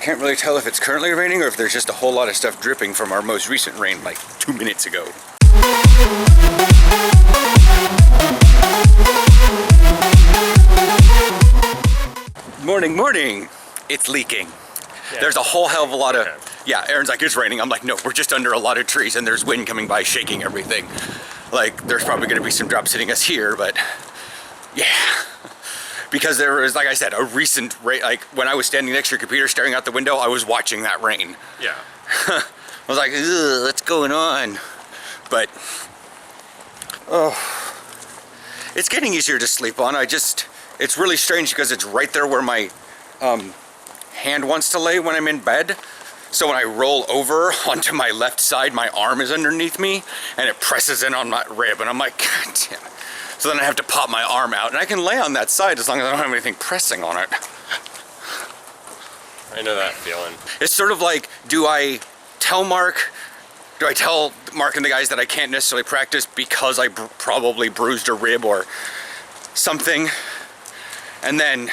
Can't really tell if it's currently raining or if there's just a whole lot of stuff dripping from our most recent rain like 2 minutes ago. Morning, morning. It's leaking. Yeah. There's a whole hell of a lot of, yeah, Aaron's like, it's raining. I'm like, no, we're just under a lot of trees and there's wind coming by shaking everything. Like, there's probably gonna be some drops hitting us here, but yeah. Because there was, like I said, a recent rain, like when I was standing next to your computer staring out the window, I was watching that rain. Yeah. I was like, ugh, what's going on? But, oh, it's getting easier to sleep on. It's really strange because it's right there where my hand wants to lay when I'm in bed. So when I roll over onto my left side, my arm is underneath me and it presses in on my rib and I'm like, God damn it. So then I have to pop my arm out and I can lay on that side as long as I don't have anything pressing on it. I know that feeling. It's sort of like, do I tell Mark and the guys that I can't necessarily practice because I probably bruised a rib or something, and then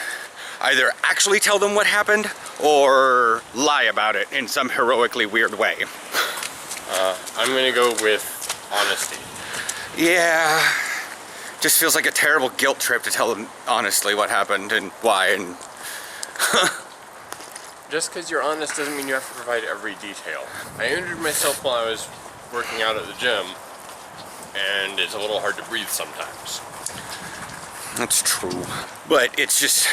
either actually tell them what happened or lie about it in some heroically weird way? I'm gonna go with honesty. Yeah, just feels like a terrible guilt trip to tell them honestly what happened and why. And just because you're honest doesn't mean you have to provide every detail. I injured myself while I was working out at the gym, and it's a little hard to breathe sometimes. That's true. But it's just,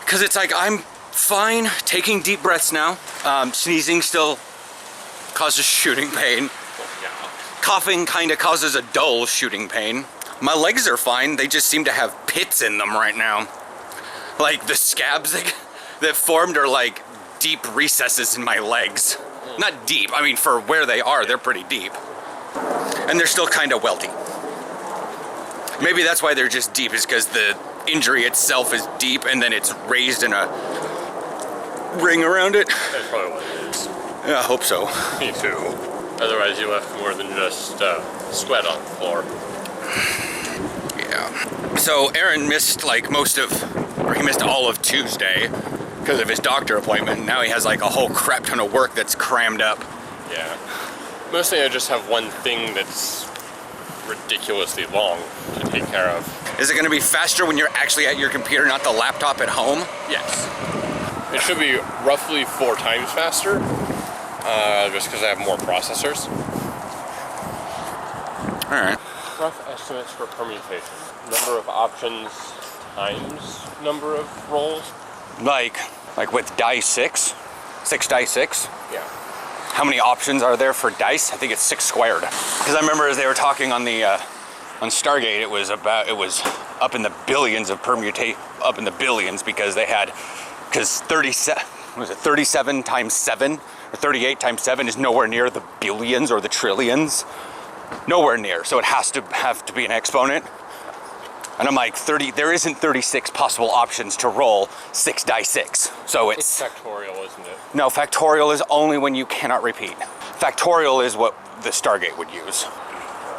because it's like I'm fine taking deep breaths now. Sneezing still causes shooting pain. Yeah. Coughing kind of causes a dull shooting pain. My legs are fine, they just seem to have pits in them right now. Like the scabs that formed are like deep recesses in my legs. Not deep, I mean for where they are, they're pretty deep. And they're still kind of welty. Maybe that's why they're just deep, is because the injury itself is deep and then it's raised in a ring around it. That's probably what it is. Yeah, I hope so. Me too. Otherwise you left more than just sweat on the floor. Yeah. So Aaron missed like he missed all of Tuesday because of his doctor appointment. Now he has like a whole crap ton of work that's crammed up. Yeah. Mostly I just have one thing that's ridiculously long to take care of. Is it going to be faster when you're actually at your computer, not the laptop at home? Yes. It should be roughly 4 times faster, just because I have more processors. Alright. Rough estimates for permutation. Number of options times number of rolls. Like with die 6 die 6? Yeah. How many options are there for dice? I think it's 6 squared. Because I remember as they were talking on the on Stargate, it was up in the billions of up in the billions because they had, because 37 times 7 or 38 times 7 is nowhere near the billions or the trillions. Nowhere near. So it has to be an exponent. And I'm like, there isn't 36 possible options to roll 6 die 6. So it's factorial, isn't it? No, factorial is only when you cannot repeat. Factorial is what the Stargate would use.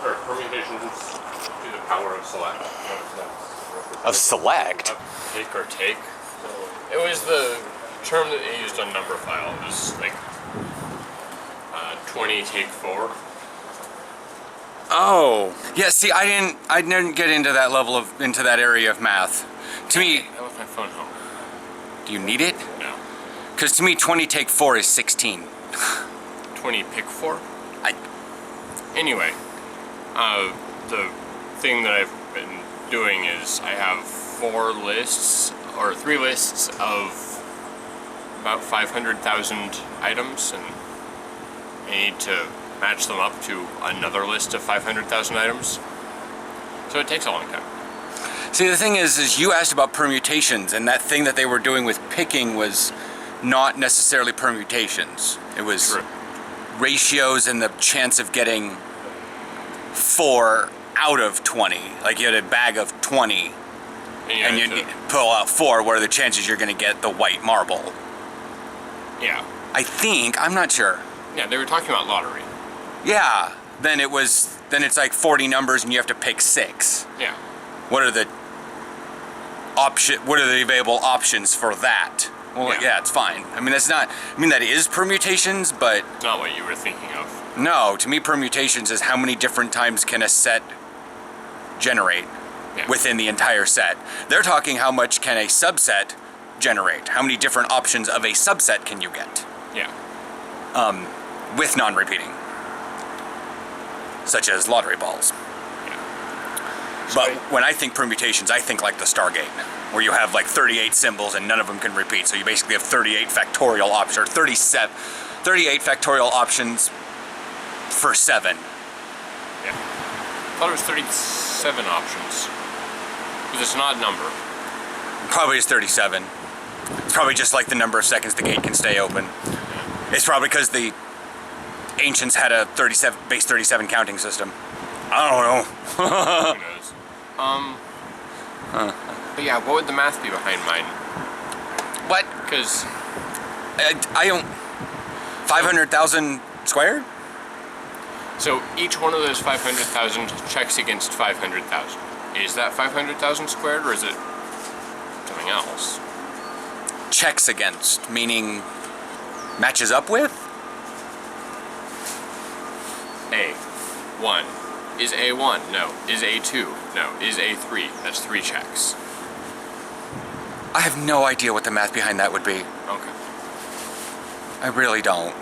Or permutations to the power of select. Of select? Take or take. It was the term that they used on number file. It was like 20 take 4. Oh, yeah. See, I didn't get into that into that area of math. To me, I left my phone home. Do you need it? No. Because to me, 20 take 4 is 16. 20 pick 4. Anyway, the thing that I've been doing is I have 3 lists of about 500,000 items, and I need to match them up to another list of 500,000 items. So it takes a long time. See, the thing is you asked about permutations, and that thing that they were doing with picking was not necessarily permutations. It was True. Ratios and the chance of getting 4 out of 20. Like you had a bag of 20, and you pull out 4, what are the chances you're going to get the white marble? Yeah. I'm not sure. Yeah, they were talking about lottery. Yeah, then it's like 40 numbers and you have to pick 6. Yeah. What are the available options for that? Well, Yeah. yeah, it's fine. I mean, that's not. I mean, that is permutations, but It's not what you were thinking of. no. To me, permutations is how many different times can a set generate Yeah. within the entire set. They're talking how much can a subset generate? How many different options of a subset can you get Yeah. with non-repeating, such as lottery balls. But when I think permutations, I think like the Stargate, where you have like 38 symbols and none of them can repeat. So you basically have 38 factorial options, or 38 factorial options for 7. Yeah. I thought it was 37 options. Because it's an odd number. Probably is 37. It's probably just like the number of seconds the gate can stay open. It's probably because the ancients had a base 37 counting system. I don't know. Who knows? But yeah, what would the math be behind mine? What? Because I don't. 500,000 squared? so each one of those 500,000 checks against 500,000. Is that 500,000 squared, or is it something else? Checks against, meaning matches up with? A1. Is A1? No. Is A2? No. Is A3? That's 3 checks. I have no idea what the math behind that would be. Okay. I really don't.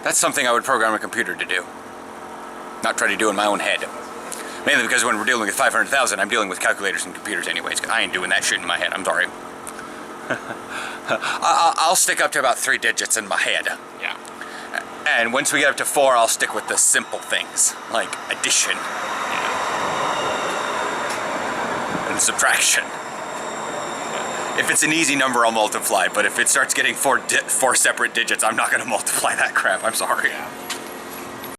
That's something I would program a computer to do. Not try to do in my own head. Mainly because when we're dealing with 500,000, I'm dealing with calculators and computers anyways. I ain't doing that shit in my head, I'm sorry. I'll stick up to about 3 digits in my head. Yeah. And once we get up to 4, I'll stick with the simple things, like addition and subtraction. If it's an easy number, I'll multiply, but if it starts getting 4 separate digits, I'm not going to multiply that crap, I'm sorry. Yeah.